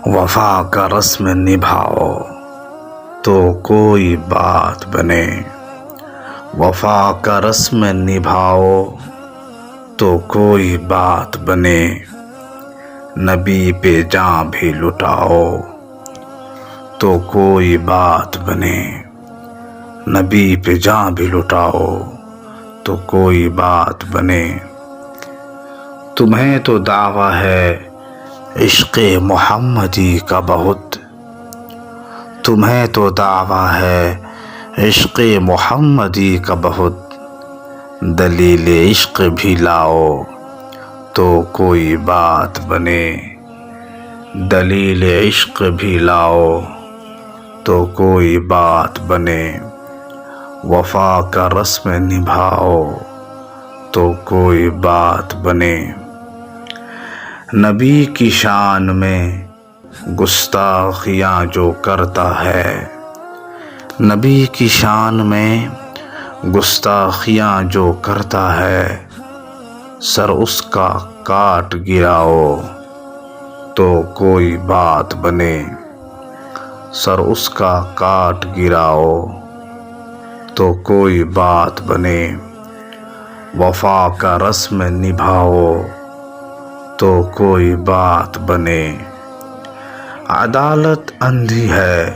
وفا کا رسم نبھاؤ تو کوئی بات بنے، وفا کا رسم نبھاؤ تو کوئی بات بنے، نبی پہ جاں بھی لٹاؤ تو کوئی بات بنے، نبی پہ جاں بھی لٹاؤ تو کوئی بات بنے۔ تمہیں تو دعویٰ ہے عشق محمدی کا بہت، تمہیں تو دعویٰ ہے عشق محمدی کا بہت، دلیل عشق بھی لاؤ تو کوئی بات بنے، دلیل عشق بھی لاؤ تو کوئی بات بنے، وفا کا رسم نبھاؤ تو کوئی بات بنے۔ نبی کی شان میں گستاخیاں جو کرتا ہے، نبی کی شان میں گستاخیاں جو کرتا ہے، سر اس کا کاٹ گراؤ تو کوئی بات بنے، سر اس کا کاٹ گراؤ تو کوئی بات بنے، وفا کا رسم نبھاؤ تو کوئی بات بنے۔ عدالت اندھی ہے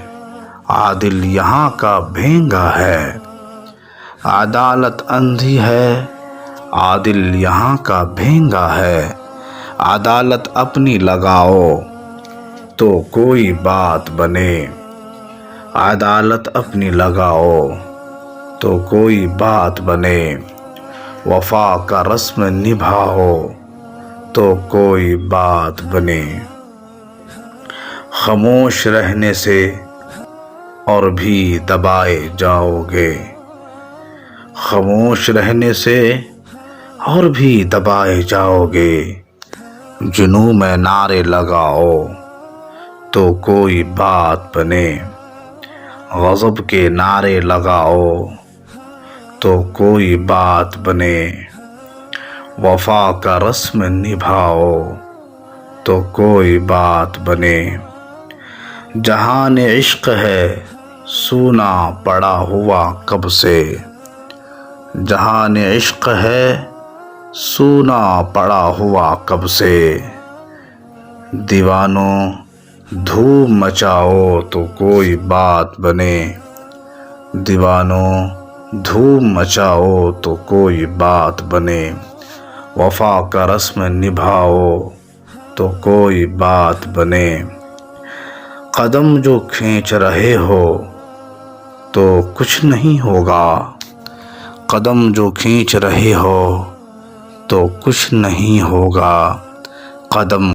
عادل یہاں کا بھینگا ہے، عدالت اندھی ہے عادل یہاں کا بھینگا ہے، عدالت اپنی لگاؤ تو کوئی بات بنے، عدالت اپنی لگاؤ تو کوئی بات بنے، وفا کا رسم نبھاؤ تو کوئی بات بنے۔ خاموش رہنے سے اور بھی دبائے جاؤ گے، خاموش رہنے سے اور بھی دبائے جاؤ گے، جنوں میں نعرے لگاؤ تو کوئی بات بنے، غضب کے نعرے لگاؤ تو کوئی بات بنے، وفا کا رسم نبھاؤ تو کوئی بات بنے۔ جہان عشق ہے سونا پڑا ہوا کب سے، جہان عشق ہے سونا پڑا ہوا کب سے، دیوانوں دھوم مچاؤ تو کوئی بات بنے، دیوانوں دھوم مچاؤ تو کوئی بات بنے، وفا کا رسم نبھاؤ تو کوئی بات بنے۔ قدم جو کھینچ رہے ہو تو کچھ نہیں ہوگا، قدم جو کھینچ رہے ہو تو کچھ نہیں ہوگا، قدم